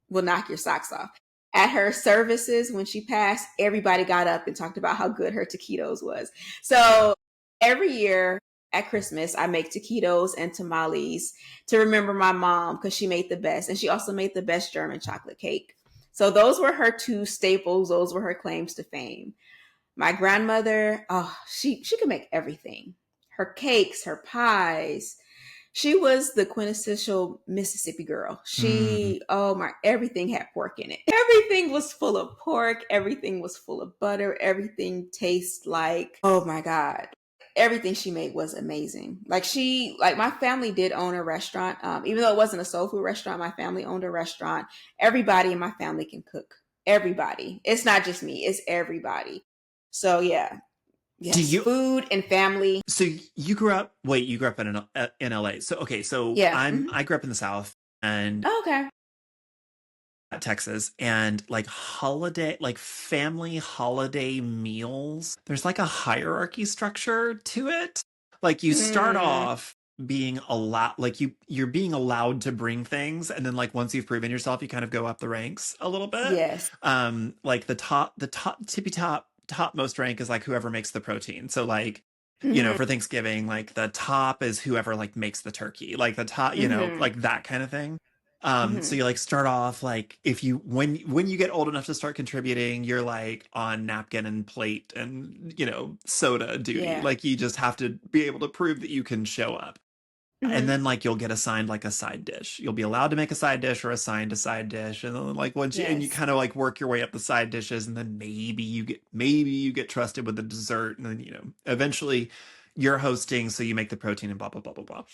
will knock your socks off. At her services, when she passed, everybody got up and talked about how good her taquitos was. So every year at Christmas, I make taquitos and tamales to remember my mom because she made the best, and she also made the best German chocolate cake. So those were her two staples. Those were her claims to fame. My grandmother, oh, she could make everything. Her cakes, her pies. She was the quintessential Mississippi girl. mm. Oh my, everything had pork in it. Everything was full of pork. Everything was full of butter. Everything tastes like, oh my God. Everything she made was amazing. Like my family did own a restaurant. Even though it wasn't a soul food restaurant, my family owned a restaurant. Everybody in my family can cook. Everybody. It's not just me, it's everybody. So yeah, Do yes, you food and family. So you grew up in LA. So okay, so Yeah. I grew up in the South and Okay. Texas, and like family holiday meals, there's like a hierarchy structure to it. Like you start Mm, off being allowed, like you're being allowed to bring things, and then like once you've proven yourself, you kind of go up the ranks a little bit. yes. Like the top tippy topmost rank is like whoever makes the protein. So like Mhm. for Thanksgiving, like the top is whoever like makes the turkey, like the top, Mhm. like that kind of thing. So Mhm. you like start off like if you when you get old enough to start contributing, you're like on napkin and plate and soda duty. Yeah. Like you just have to be able to prove that you can show up. And Mhm. then like you'll get assigned like a side dish. You'll be allowed to make a side dish or assigned a side dish, and then like and you Yes. kind of like work your way up the side dishes, and then maybe you get trusted with the dessert, and then eventually you're hosting, so you make the protein and blah blah blah blah blah.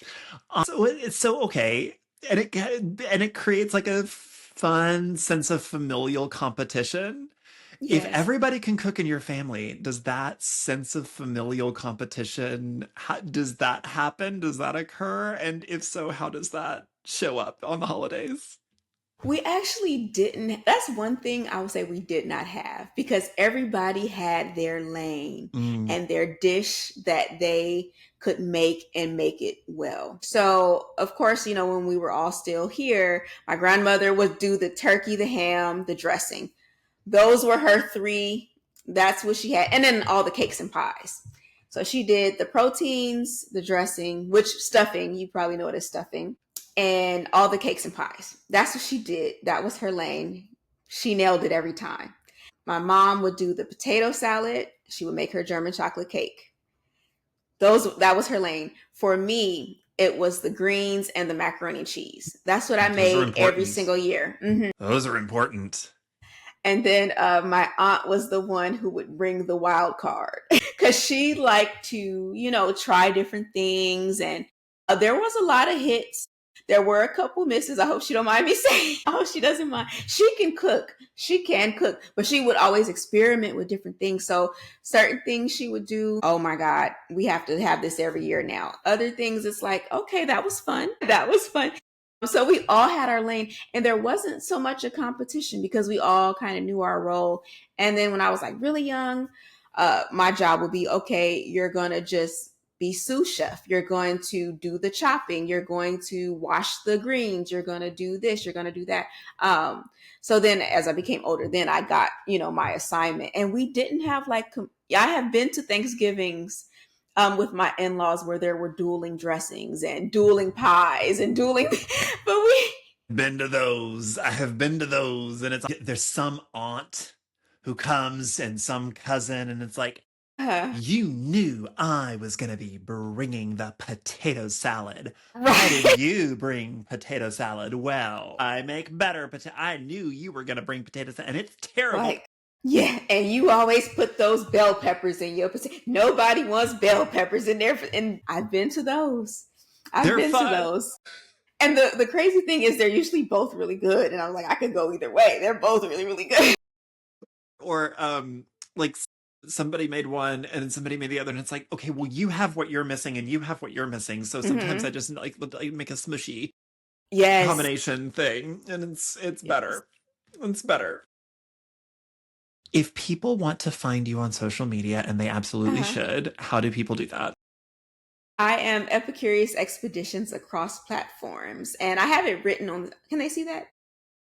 So it's so okay, and it creates like a fun sense of familial competition. If Yes. everybody can cook in your family, does that sense of familial competition, does that happen? Does that occur? And if so, how does that show up on the holidays? We actually didn't. That's one thing I would say we did not have because everybody had their lane Mm. and their dish that they could make and make it well. So, of course, when we were all still here, my grandmother would do the turkey, the ham, the dressing. Those were her three. That's what she had. And then all the cakes and pies. So she did the proteins, the dressing, which stuffing, you probably know what is stuffing, and all the cakes and pies. That's what she did. That was her lane. She nailed it every time. My mom would do the potato salad. She would make her German chocolate cake. That was her lane. For me, it was the greens and the macaroni and cheese. That's what I Those are made every important. single year. Mhm. Those are important. And then my aunt was the one who would bring the wild card because she liked to, try different things. And there was a lot of hits. There were a couple misses. I hope she don't mind me saying. I hope she doesn't mind. She can cook. She can cook, but she would always experiment with different things. So certain things she would do. Oh my God, we have to have this every year now. Other things, it's like, okay, that was fun. That was fun. So we all had our lane and there wasn't so much a competition because we all kind of knew our role. And then when I was like really young, my job would be, okay, you're going to just be sous chef. You're going to do the chopping. You're going to wash the greens. You're going to do this. You're going to do that. So then as I became older, then I got, my assignment and we didn't have I have been to Thanksgivings with my in-laws where there were dueling dressings and dueling pies and dueling but we Been to those. I have been to those, and it's there's some aunt who comes and some cousin, and it's like, uh, you knew I was going to be bringing the potato salad. Why didn't right. you bring potato salad? Well, I make better potato. I knew you were going to bring potato salad, and it's terrible. Like, yeah, and you always put those bell peppers in your potato. Nobody wants bell peppers in there and I've been to those. I've They're been to fun. those. And the crazy thing is they're usually both really good and I'm like I could go either way. They're both really really good. Or like somebody made one and then somebody made the other, and it's like, okay, well, you have what you're missing and you have what you're missing. So sometimes I Mhm. just like make a smushy Yes. combination thing, and it's Yes. better. It's better. If people want to find you on social media, and they absolutely Uh-huh. should, how do people do that? I am Epicurious Expeditions across platforms, and I have it written on. Can they see that?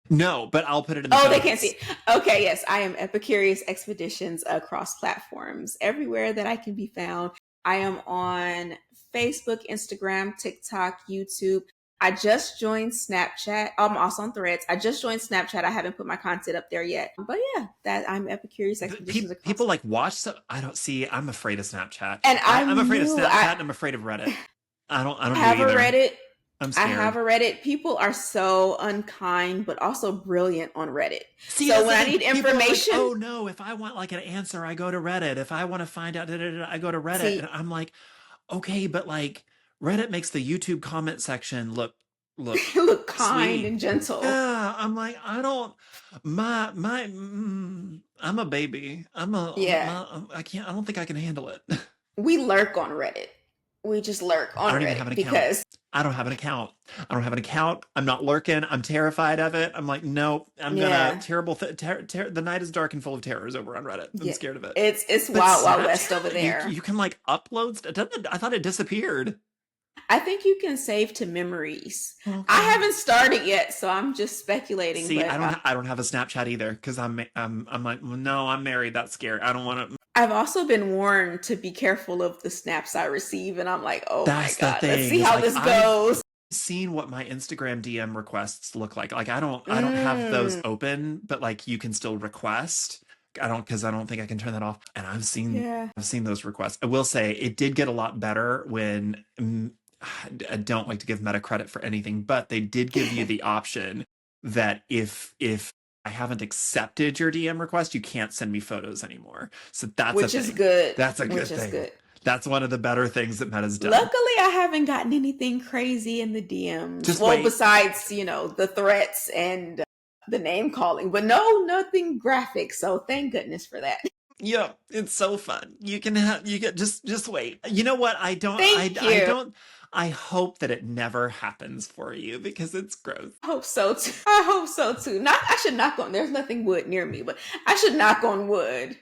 No, but I'll put it in the Oh, show they can't see notes. it. Okay, yes, I am Epicurious Expeditions across platforms, everywhere that I can be found. I am on Facebook, Instagram, TikTok, YouTube. I just joined Snapchat. I'm also on Threads. I just joined Snapchat. I haven't put my content up there yet, but yeah, that I'm Epicurious Expeditions across. People like watch stuff. I don't see. I'm afraid of Snapchat. And I'm I'm afraid of new. Snapchat, and I'm afraid of Reddit. I don't do Have a either. Reddit. I'm I have scared. a Reddit. People are so unkind, but also brilliant on Reddit. See, So that's when the I thing. need People are like, information, "Oh no, if I want like an answer, I go to Reddit. If I want to find out, da, da, da, I go to Reddit." And see, I'm like, "Okay, but like Reddit makes the YouTube comment section look look kind sweet." and gentle. Yeah, I'm like, I don't I'm a baby. Yeah. I can't I don't think I can handle it. We lurk on Reddit. We just lurk I on don't even have Reddit an account. because, I don't have an account. I don't have an account. I'm not lurking. I'm terrified of it. I'm like, no, I'm gonna yeah, the night is dark and full of terrors over on Reddit. I'm yeah, scared of it. it's But wild, wild west over Snapchat, you there. you can like upload stuff. I thought it disappeared. I think you can save to memories. I Okay. haven't started yet, so I'm just speculating. See, But I don't have a Snapchat either because I'm like, well, no, I'm married. That's scary. I don't want to. I've also been warned to be careful of the snaps I receive, and I'm like, oh my That's the God, let's thing see is how like this I've goes. seen what my Instagram DM requests look like. Like I don't have those Mm, open, but like you can still request. I don't because I don't think I can turn that off. And yeah. I've seen those requests. I will say it did get a lot better when I don't like to give Meta credit for anything, but they did give you the option that if I haven't accepted your DM request, you can't send me photos anymore. So that's a Which is thing. good. That's a good Which is thing. good. That's one of the better things that Meta's done. Luckily, I haven't gotten anything crazy in the DMs. Just Well, wait. besides, the threats and the name calling, but no, nothing graphic. So thank goodness for that. Yeah, it's so fun. You can have you get just wait. You know what? Thank I you. don't I hope that it never happens for you because it's gross. I hope so too. I hope so too. Not, I should knock on. There's nothing wood near me, but I should knock on wood.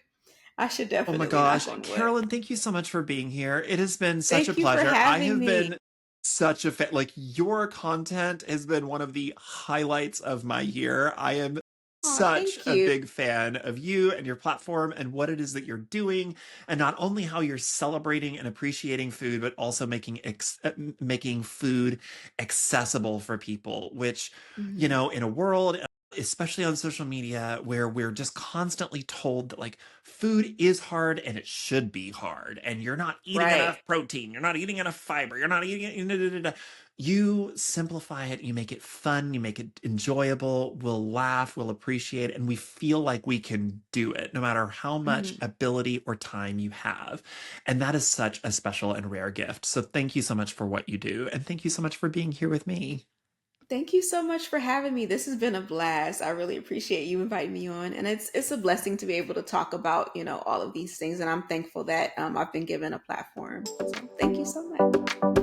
I should Oh my definitely knock gosh. on wood. Carolyn, thank you so much for being here. It has been such a Thank you for pleasure. I having have me. been such a fan. Like, your content has been one of the highlights of my year. I am Oh, such thank a you. big fan of you and your platform and what it is that you're doing, and not only how you're celebrating and appreciating food, but also making food accessible for people, which, Mhm. in a world, especially on social media, where we're just constantly told that like food is hard and it should be hard, and you're not eating Right. enough protein, you're not eating enough fiber, you're not eating it. You simplify it, you make it fun, you make it enjoyable. We'll laugh, we'll appreciate it, and we feel like we can do it no matter how much Mhm. ability or time you have. And that is such a special and rare gift. So thank you so much for what you do, and thank you so much for being here with me. Thank you so much for having me. This has been a blast. I really appreciate you inviting me on, and it's a blessing to be able to talk about all of these things. And I'm thankful that I've been given a platform. So thank you so much.